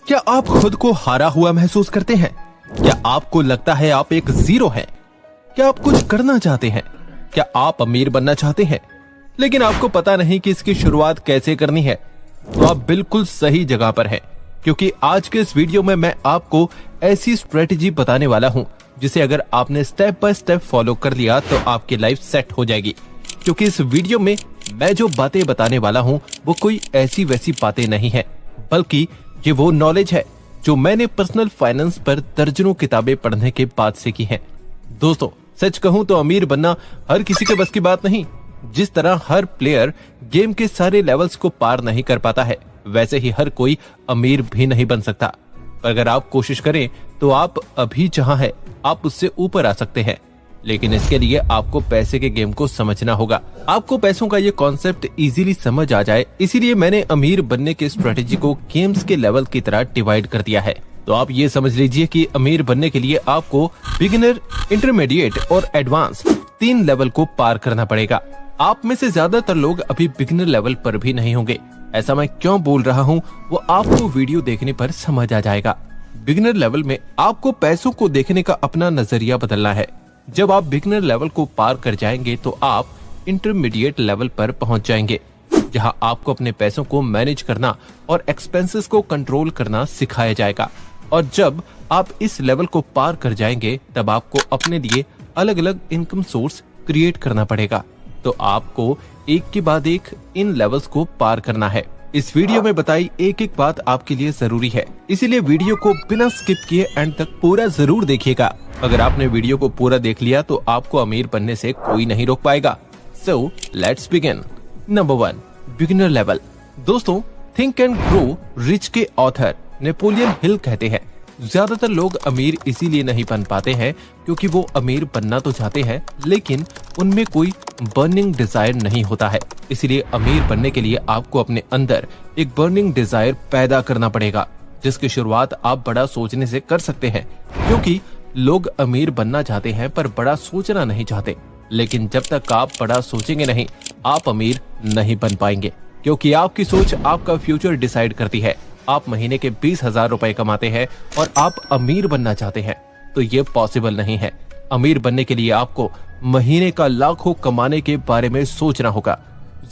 क्या आप खुद को हारा हुआ महसूस करते हैं? क्या आपको लगता है आप एक जीरो हैं? क्या आप कुछ करना चाहते हैं? क्या आप अमीर बनना चाहते हैं लेकिन आपको पता नहीं कि इसकी शुरुआत कैसे करनी है? तो आप बिल्कुल सही जगह पर हैं, क्योंकि आज के इस वीडियो में मैं आपको ऐसी स्ट्रेटेजी बताने वाला हूं जिसे अगर आपने स्टेप बाय स्टेप फॉलो कर लिया तो आपकी लाइफ सेट हो जाएगी। क्योंकि इस वीडियो में मैं जो बातें बताने वाला हूं वो कोई ऐसी वैसी बातें नहीं है, बल्कि ये वो नॉलेज है जो मैंने पर्सनल फाइनेंस पर दर्जनों किताबें पढ़ने के बाद से की हैं। दोस्तों, सच कहूं तो अमीर बनना हर किसी के बस की बात नहीं। जिस तरह हर प्लेयर गेम के सारे लेवल्स को पार नहीं कर पाता है, वैसे ही हर कोई अमीर भी नहीं बन सकता। पर अगर आप कोशिश करें तो आप अभी जहां है आप उससे ऊपर आ सकते हैं। लेकिन इसके लिए आपको पैसे के गेम को समझना होगा। आपको पैसों का ये कॉन्सेप्ट इजीली समझ आ जाए, इसीलिए मैंने अमीर बनने के स्ट्रेटेजी को गेम्स के लेवल की तरह डिवाइड कर दिया है। तो आप ये समझ लीजिए कि अमीर बनने के लिए आपको बिगिनर, इंटरमीडिएट और एडवांस 3 लेवल को पार करना पड़ेगा। आप में से ज्यादातर लोग अभी बिगिनर लेवल पर भी नहीं होंगे। ऐसा मैं क्यों बोल रहा हूँ वो आपको वीडियो देखने पर समझ आ जाएगा। बिगिनर लेवल में आपको पैसों को देखने का अपना नजरिया बदलना है। जब आप बिगिनर लेवल को पार कर जाएंगे तो आप इंटरमीडिएट लेवल पर पहुंच जाएंगे, जहां आपको अपने पैसों को मैनेज करना और एक्सपेंसेस को कंट्रोल करना सिखाया जाएगा। और जब आप इस लेवल को पार कर जाएंगे तब आपको अपने लिए अलग अलग इनकम सोर्स क्रिएट करना पड़ेगा। तो आपको एक के बाद एक इन लेवल्स को पार करना है। इस वीडियो में बताई एक एक बात आपके लिए जरूरी है, इसीलिए वीडियो को बिना स्किप किए एंड तक पूरा जरूर देखिएगा। अगर आपने वीडियो को पूरा देख लिया तो आपको अमीर बनने से कोई नहीं रोक पाएगा। So let's begin. Number 1, beginner level. दोस्तों, थिंक एंड ग्रो रिच के ऑथर नेपोलियन हिल कहते हैं, ज्यादातर लोग अमीर इसीलिए नहीं बन पाते हैं क्योंकि वो अमीर बनना तो चाहते हैं लेकिन उनमें कोई बर्निंग डिजायर नहीं होता है। इसीलिए अमीर बनने के लिए आपको अपने अंदर एक बर्निंग डिजायर पैदा करना पड़ेगा, जिसकी शुरुआत आप बड़ा सोचने से कर सकते हैं। क्योंकि लोग अमीर बनना चाहते हैं पर बड़ा सोचना नहीं चाहते। लेकिन जब तक आप बड़ा सोचेंगे नहीं, आप अमीर नहीं बन पाएंगे, क्योंकि आपकी सोच आपका फ्यूचर डिसाइड करती है। आप महीने के 20,000 रुपए कमाते हैं और आप अमीर बनना चाहते हैं तो ये पॉसिबल नहीं है। अमीर बनने के लिए आपको महीने का लाखों कमाने के बारे में सोचना होगा।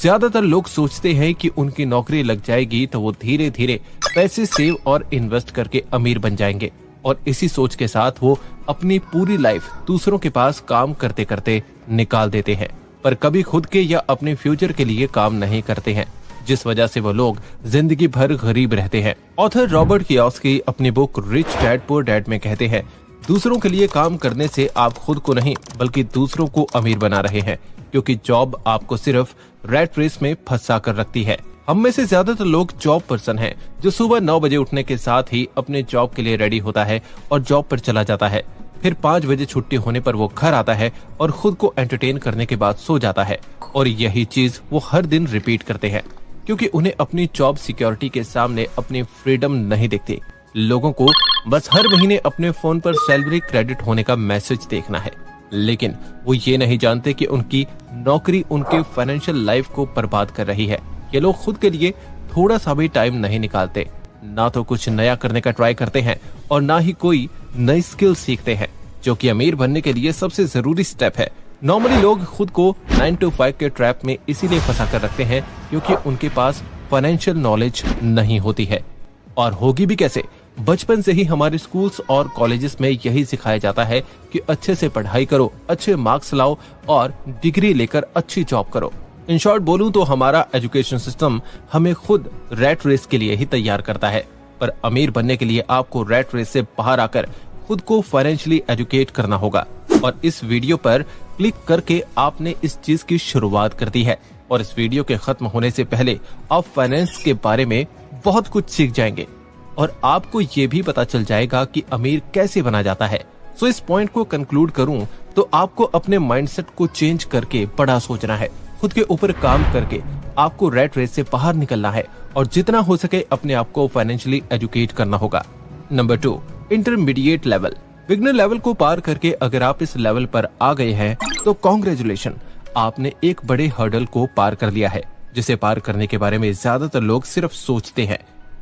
ज्यादातर लोग सोचते हैं कि उनकी नौकरी लग जाएगी तो वो धीरे धीरे पैसे सेव और इन्वेस्ट करके अमीर बन जाएंगे, और इसी सोच के साथ वो अपनी पूरी लाइफ दूसरों के पास काम करते करते निकाल देते हैं, पर कभी खुद के या अपने फ्यूचर के लिए काम नहीं करते हैं, जिस वजह से वो लोग जिंदगी भर गरीब रहते हैं। ऑथर रॉबर्ट कियोसाकी अपनी book rich dad poor dad में कहते हैं, दूसरों के लिए काम करने से आप खुद को नहीं बल्कि दूसरों को अमीर बना रहे हैं, क्योंकि जॉब आपको सिर्फ रैट रेस में फंसा कर रखती है। हम में से ज्यादातर लोग जॉब पर्सन हैं, जो सुबह 9 बजे उठने के साथ ही अपने जॉब के लिए रेडी होता है और जॉब पर चला जाता है। फिर 5 बजे छुट्टी होने पर वो घर आता है और खुद को एंटरटेन करने के बाद सो जाता है। और यही चीज वो हर दिन रिपीट करते हैं, क्योंकि उन्हें अपनी जॉब सिक्योरिटी के सामने अपनी फ्रीडम नहीं दिखती। लोगों को बस हर महीने अपने फोन पर सैलरी क्रेडिट होने का मैसेज देखना है, लेकिन वो ये नहीं जानते कि उनकी नौकरी उनके फाइनेंशियल लाइफ को बर्बाद कर रही है। ये लोग खुद के लिए थोड़ा सा भी टाइम नहीं निकालते, ना तो कुछ नया करने का ट्राई करते हैं और ना ही कोई नई स्किल सीखते हैं, जो कि अमीर बनने के लिए सबसे जरूरी स्टेप है। नॉर्मली लोग खुद को 9 to 5 के ट्रैप में इसीलिए फंसा कर रखते हैं क्योंकि उनके पास फाइनेंशियल नॉलेज नहीं होती है। और होगी भी कैसे? बचपन से ही हमारे स्कूल्स और कॉलेजेस में यही सिखाया जाता है कि अच्छे से पढ़ाई करो, अच्छे मार्क्स लाओ और डिग्री लेकर अच्छी जॉब करो। इन शॉर्ट बोलूं तो हमारा एजुकेशन सिस्टम हमें खुद रैट रेस के लिए ही तैयार करता है। पर अमीर बनने के लिए आपको रैट रेस से बाहर आकर खुद को फाइनेंशियली एजुकेट करना होगा। और इस वीडियो पर क्लिक करके आपने इस चीज की शुरुआत कर दी है, और इस वीडियो के खत्म होने से पहले आप फाइनेंस के बारे में बहुत कुछ सीख जाएंगे और आपको ये भी पता चल जाएगा कि अमीर कैसे बना जाता है। सो इस पॉइंट को कंक्लूड करूं तो आपको अपने माइंडसेट को चेंज करके बड़ा सोचना है। खुद के ऊपर काम करके आपको रैट रेस से बाहर निकलना है और जितना हो सके अपने आप को फाइनेंशियली एजुकेट करना होगा। Number 2, intermediate level. Beginner level को पार करके अगर आप इस लेवल पर आ गए हैं तो कॉन्ग्रेचुलेशन, आपने एक बड़े हर्डल को पार कर लिया है, जिसे पार करने के बारे में ज्यादातर लोग सिर्फ सोचते हैं।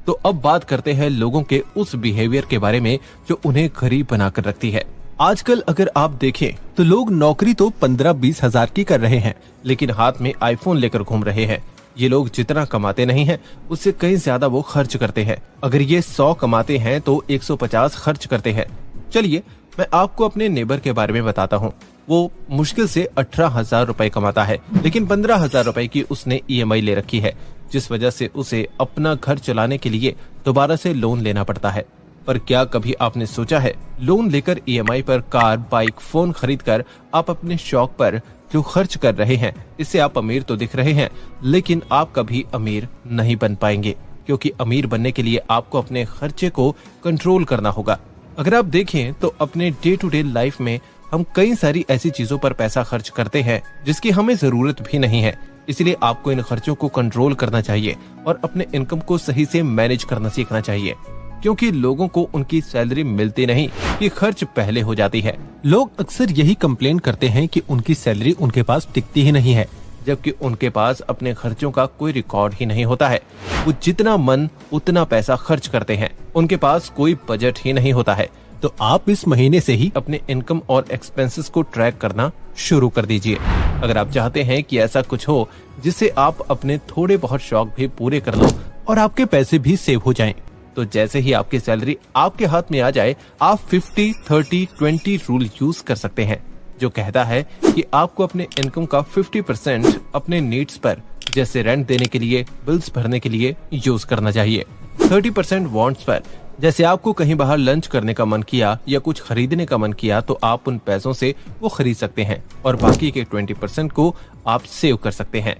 तो अब बात करते हैं लोगों के उस बिहेवियर के बारे में जो उन्हें गरीब बनाकर रखती है। आजकल अगर आप देखें तो लोग नौकरी तो 15-20 हजार की कर रहे हैं, लेकिन हाथ में आईफोन लेकर घूम रहे हैं। ये लोग जितना कमाते नहीं हैं, उससे कहीं ज्यादा वो खर्च करते हैं। अगर ये 100 कमाते हैं तो 150 खर्च करते हैं। चलिए मैं आपको अपने नेबर के बारे में बताता हूँ। वो मुश्किल से 18,000 रुपए कमाता है, लेकिन 15,000 रुपए की उसने EMI ले रखी है, जिस वजह से उसे अपना घर चलाने के लिए दोबारा से लोन लेना पड़ता है। पर क्या कभी आपने सोचा है, लोन लेकर EMI पर कार, बाइक, फोन खरीदकर आप अपने शौक पर जो खर्च कर रहे हैं, इससे आप अमीर तो दिख रहे हैं, लेकिन आप कभी अमीर नहीं बन पाएंगे, क्योंकि अमीर बनने के लिए आपको अपने खर्चे को कंट्रोल करना होगा। अगर आप देखें तो अपने डे टू डे लाइफ में हम कई सारी ऐसी चीजों पर पैसा खर्च करते हैं जिसकी हमें जरूरत भी नहीं है। इसलिए आपको इन खर्चों को कंट्रोल करना चाहिए और अपने इनकम को सही से मैनेज करना सीखना चाहिए, क्योंकि लोगों को उनकी सैलरी मिलती नहीं कि खर्च पहले हो जाती है। लोग अक्सर यही कंप्लेन करते हैं कि उनकी सैलरी उनके पास टिकती ही नहीं है, जबकि उनके पास अपने खर्चों का कोई रिकॉर्ड ही नहीं होता है। वो जितना मन उतना पैसा खर्च करते हैं, उनके पास कोई बजट ही नहीं होता है। तो आप इस महीने से ही अपने इनकम और एक्सपेंसेस को ट्रैक करना शुरू कर दीजिए। अगर आप चाहते हैं कि ऐसा कुछ हो जिससे आप अपने थोड़े बहुत शौक भी पूरे कर लो और आपके पैसे भी सेव हो जाएं, तो जैसे ही आपकी सैलरी आपके हाथ में आ जाए, आप 50-30-20 रूल यूज कर सकते हैं, जो कहता है कि आपको अपने इनकम का 50% अपने नीड्स पर, जैसे रेंट देने के लिए, बिल्स भरने के लिए यूज करना चाहिए। 30% वांट्स पर, जैसे आपको कहीं बाहर लंच करने का मन किया या कुछ खरीदने का मन किया तो आप उन पैसों से वो खरीद सकते हैं, और बाकी के 20% को आप सेव कर सकते हैं।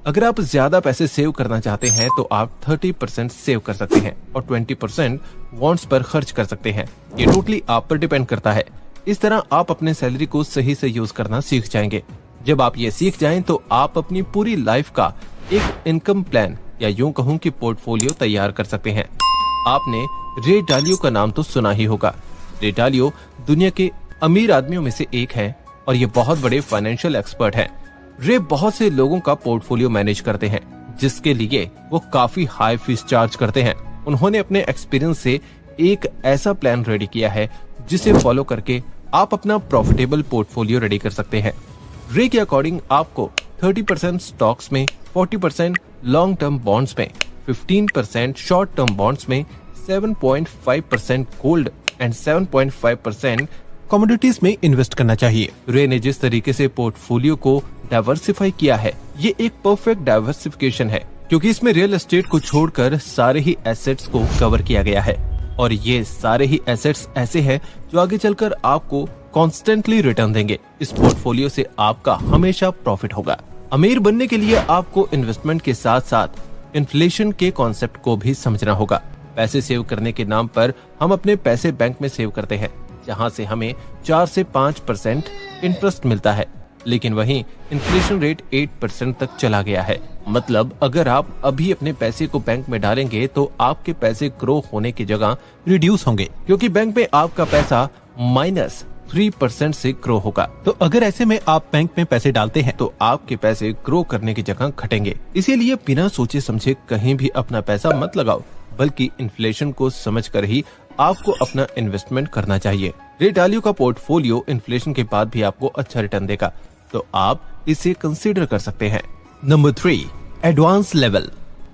अगर आप ज्यादा पैसे सेव करना चाहते हैं तो आप 30% सेव कर सकते हैं और 20% वांट्स पर खर्च कर सकते हैं। ये टोटली आप पर डिपेंड करता है। इस तरह आप अपने सैलरी को सही से यूज करना सीख जाएंगे। जब आप ये सीख जाएं तो आप अपनी पूरी लाइफ का एक इनकम प्लान या यूं कहूं कि पोर्टफोलियो तैयार कर सकते हैं। आपने रे डालियो का नाम तो सुना ही होगा। रे डालियो दुनिया के अमीर आदमियों में से एक है और ये बहुत बड़े फाइनेंशियल एक्सपर्ट हैं। रे बहुत से लोगों का पोर्टफोलियो मैनेज करते हैं, जिसके लिए वो काफी हाई फीस चार्ज करते हैं। उन्होंने अपने एक्सपीरियंस से एक ऐसा प्लान रेडी किया है जिसे फॉलो करके आप अपना प्रॉफिटेबल पोर्टफोलियो रेडी कर सकते हैं। रे के अकॉर्डिंग आपको 30% स्टॉक्स में, 40% लॉन्ग टर्म बॉन्ड्स में, 15% शॉर्ट टर्म बॉन्ड्स में, 7.5% गोल्ड एंड 7.5% कमोडिटीज में इन्वेस्ट करना चाहिए। रे ने जिस तरीके से पोर्टफोलियो को डाइवर्सिफाई किया है, ये एक परफेक्ट डाइवर्सिफिकेशन है, क्योंकि इसमें रियल एस्टेट को छोड़कर सारे ही एसेट्स को कवर किया गया है, और ये सारे ही एसेट्स ऐसे हैं जो आगे चलकर आपको कॉन्स्टेंटली रिटर्न देंगे। इस पोर्टफोलियो से आपका हमेशा प्रॉफिट होगा। अमीर बनने के लिए आपको इन्वेस्टमेंट के साथ साथ इन्फ्लेशन के कॉन्सेप्ट को भी समझना होगा। पैसे सेव करने के नाम पर हम अपने पैसे बैंक में सेव करते हैं, जहां से हमें 4 से 5% इंटरेस्ट मिलता है, लेकिन वहीं इन्फ्लेशन रेट 8% तक चला गया है। मतलब अगर आप अभी अपने पैसे को बैंक में डालेंगे तो आपके पैसे ग्रो होने की जगह रिड्यूस होंगे, क्योंकि बैंक में आपका पैसा -3% से ग्रो होगा। तो अगर ऐसे में आप बैंक में पैसे डालते हैं तो आपके पैसे ग्रो करने की जगह घटेंगे। इसीलिए बिना सोचे समझे कहीं भी अपना पैसा मत लगाओ, बल्कि इन्फ्लेशन को समझकर ही आपको अपना इन्वेस्टमेंट करना चाहिए। रे डालियो का पोर्टफोलियो इन्फ्लेशन के बाद भी आपको अच्छा रिटर्न देगा, तो आप इसे कंसीडर कर सकते हैं। Number 3, advance level.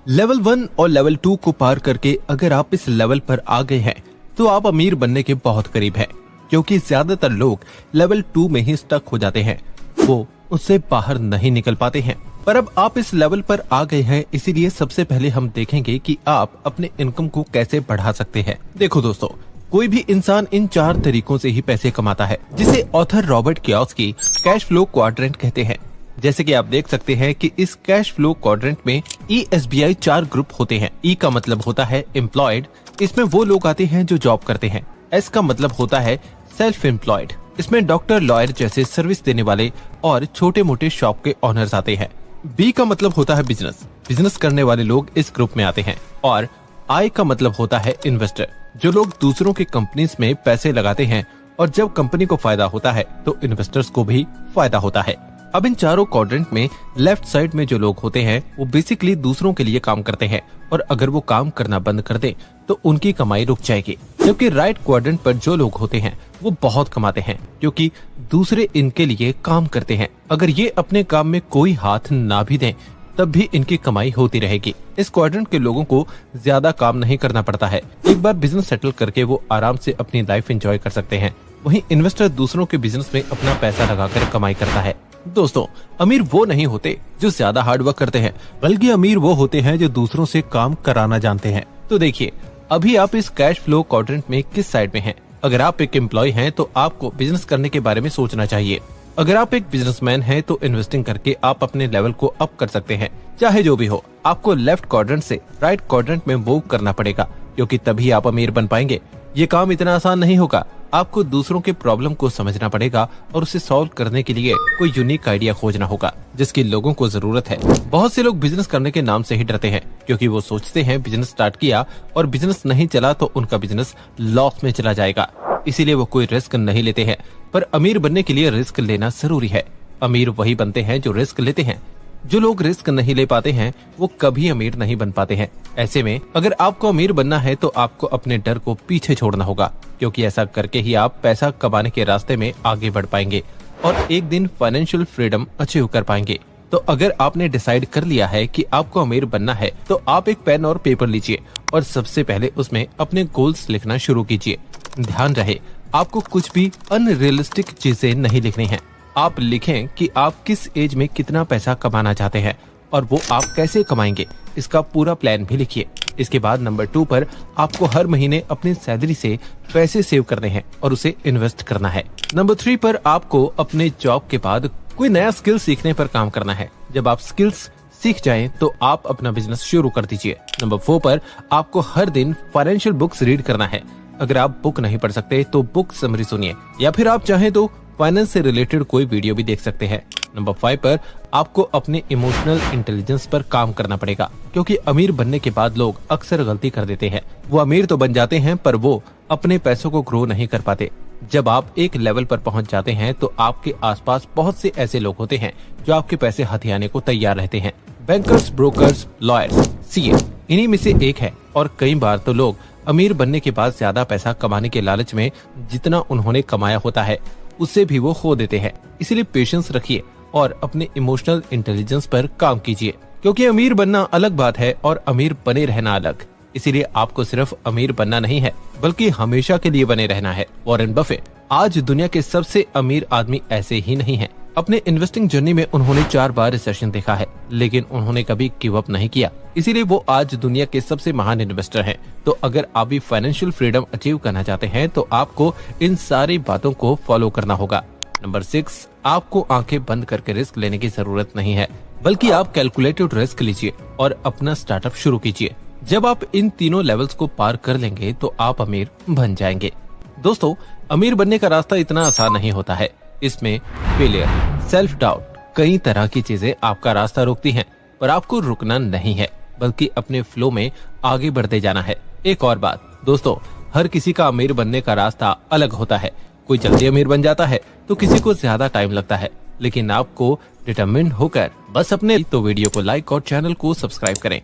लेवल 1 और लेवल 2 को पार करके अगर आप इस लेवल पर आ गए हैं तो आप अमीर बनने के बहुत करीब हैं, क्योंकि ज्यादातर लोग लेवल 2 में ही स्टक हो जाते हैं, वो उससे बाहर नहीं निकल पाते हैं। पर अब आप इस लेवल पर आ गए हैं, इसीलिए सबसे पहले हम देखेंगे कि आप अपने इनकम को कैसे बढ़ा सकते हैं। देखो दोस्तों, कोई भी इंसान इन 4 तरीकों से ही पैसे कमाता है, जिसे author Robert Kiyosaki cash flow quadrant कहते हैं। जैसे कि आप देख सकते हैं कि इस कैश फ्लो क्वाड्रेंट में ESBI 4 ग्रुप होते हैं। E का मतलब होता है एम्प्लॉयड, इसमें वो लोग आते हैं जो जॉब करते हैं। S का मतलब होता है सेल्फ एम्प्लॉयड, इसमें डॉक्टर, लॉयर जैसे सर्विस देने वाले और छोटे मोटे शॉप के ऑनर्स आते हैं। B का मतलब होता है बिजनेस, बिजनेस करने वाले लोग इस ग्रुप में आते हैं। और I का मतलब होता है इन्वेस्टर, जो लोग दूसरों की कंपनीज में पैसे लगाते हैं, और जब कंपनी को फायदा होता है तो इन्वेस्टर्स को भी फायदा होता है। अब इन चारों क्वाड्रेंट में लेफ्ट साइड में जो लोग होते हैं वो बेसिकली दूसरों के लिए काम करते हैं, और अगर वो काम करना बंद कर दे तो उनकी कमाई रुक जाएगी। जबकि राइट क्वाड्रेंट पर जो लोग होते हैं वो बहुत कमाते हैं, क्योंकि दूसरे इनके लिए काम करते हैं। अगर ये अपने काम में कोई हाथ ना भी दें तब भी इनकी कमाई होती रहेगी। इस क्वाड्रेंट के लोगों को ज्यादा काम नहीं करना पड़ता है। एक बार बिजनेस सेटल करके वो आराम से अपनी लाइफ एंजॉय कर सकते हैं। वहीं इन्वेस्टर दूसरों के बिजनेस में अपना पैसा लगाकर कमाई करता है। दोस्तों, अमीर वो नहीं होते जो ज्यादा हार्ड वर्क करते हैं, बल्कि अमीर वो होते हैं जो दूसरों से काम कराना जानते हैं। तो देखिए, अभी आप इस कैश फ्लो क्वाड्रेंट में किस साइड में हैं? अगर आप एक एम्प्लॉय हैं तो आपको बिजनेस करने के बारे में सोचना चाहिए। अगर आप एक बिजनेसमैन हैं तो इन्वेस्टिंग करके आप अपने लेवल को अप कर सकते हैं। चाहे जो भी हो, आपको लेफ्ट क्वाड्रेंट से राइट क्वाड्रेंट में मूव करना पड़ेगा, क्योंकि तभी आप अमीर बन पाएंगे। ये काम इतना आसान नहीं होगा। आपको दूसरों के प्रॉब्लम को समझना पड़ेगा और उसे सॉल्व करने के लिए कोई यूनिक आइडिया खोजना होगा जिसकी लोगों को जरूरत है। बहुत से लोग बिजनेस करने के नाम से ही डरते हैं, क्योंकि वो सोचते हैं बिजनेस स्टार्ट किया और बिजनेस नहीं चला तो उनका बिजनेस लॉस में चला जाएगा, इसीलिए वो कोई रिस्क नहीं लेते हैं। पर अमीर बनने के लिए रिस्क लेना जरूरी है। अमीर वही बनते हैं जो रिस्क लेते हैं। जो लोग रिस्क नहीं ले पाते हैं वो कभी अमीर नहीं बन पाते हैं। ऐसे में अगर आपको अमीर बनना है तो आपको अपने डर को पीछे छोड़ना होगा, क्योंकि ऐसा करके ही आप पैसा कमाने के रास्ते में आगे बढ़ पाएंगे और एक दिन फाइनेंशियल फ्रीडम अचीव कर पाएंगे। तो अगर आपने डिसाइड कर लिया है कि आपको अमीर बनना है तो आप एक पेन और पेपर लीजिए और सबसे पहले उसमें अपने गोल्स लिखना शुरू कीजिए। ध्यान रहे, आपको कुछ भी अनरियलिस्टिक चीजें नहीं लिखनी है। आप लिखें कि आप किस एज में कितना पैसा कमाना चाहते हैं और वो आप कैसे कमाएंगे, इसका पूरा प्लान भी लिखिए। इसके बाद नंबर 2 पर आपको हर महीने अपनी सैलरी से पैसे सेव करने हैं और उसे इन्वेस्ट करना है। नंबर 3 पर आपको अपने जॉब के बाद कोई नया स्किल सीखने पर काम करना है। जब आप स्किल्स सीख जाएं तो आप अपना बिजनेस शुरू कर दीजिए। नंबर 4 पर आपको हर दिन फाइनेंशियल बुक्स रीड करना है। अगर आप बुक नहीं पढ़ सकते तो बुक समरी सुनिए, या फिर आप चाहें तो फाइनेंस से रिलेटेड कोई वीडियो भी देख सकते हैं। नंबर 5 पर आपको अपने इमोशनल इंटेलिजेंस पर काम करना पड़ेगा, क्योंकि अमीर बनने के बाद लोग अक्सर गलती कर देते हैं। वो अमीर तो बन जाते हैं पर वो अपने पैसों को ग्रो नहीं कर पाते। जब आप एक लेवल पर पहुंच जाते हैं तो आपके आसपास बहुत से ऐसे लोग होते हैं जो आपके पैसे हथियाने को तैयार रहते हैं। बैंकर्स, ब्रोकर्स, लॉयर्स, सीए इन्हीं में से एक है। और कई बार तो लोग अमीर बनने के बाद ज्यादा पैसा कमाने के लालच में जितना उन्होंने कमाया होता है उससे भी वो खो देते हैं। इसलिए पेशेंस रखिए और अपने इमोशनल इंटेलिजेंस पर काम कीजिए, क्योंकि अमीर बनना अलग बात है और अमीर बने रहना अलग। इसीलिए आपको सिर्फ अमीर बनना नहीं है बल्कि हमेशा के लिए बने रहना है। वॉरेन बफेट आज दुनिया के सबसे अमीर आदमी ऐसे ही नहीं है। अपने इन्वेस्टिंग जर्नी में उन्होंने 4 बार रिसेशन देखा है, लेकिन उन्होंने कभी गिव अप नहीं किया। इसीलिए वो आज दुनिया के सबसे महान इन्वेस्टर हैं। तो अगर आप भी फाइनेंशियल फ्रीडम अचीव करना चाहते हैं तो आपको इन सारी बातों को फॉलो करना होगा। नंबर 6, आपको आंखें बंद करके रिस्क लेने की जरूरत नहीं है, बल्कि आप कैलकुलेटेड रिस्क लीजिए और अपना स्टार्टअप शुरू कीजिए। जब आप इन तीनों लेवल्स को पार कर लेंगे तो आप अमीर बन जाएंगे। दोस्तों, अमीर बनने का रास्ता इतना आसान नहीं होता है। इसमें फेलियर, सेल्फ डाउट, कई तरह की चीजें आपका रास्ता रोकती हैं, पर आपको रुकना नहीं है बल्कि अपने फ्लो में आगे बढ़ते जाना है। एक और बात दोस्तों, हर किसी का अमीर बनने का रास्ता अलग होता है। कोई जल्दी अमीर बन जाता है तो किसी को ज्यादा टाइम लगता है, लेकिन आपको डिटरमिन्ड होकर बस अपने तो वीडियो को लाइक और चैनल को सब्सक्राइब करें।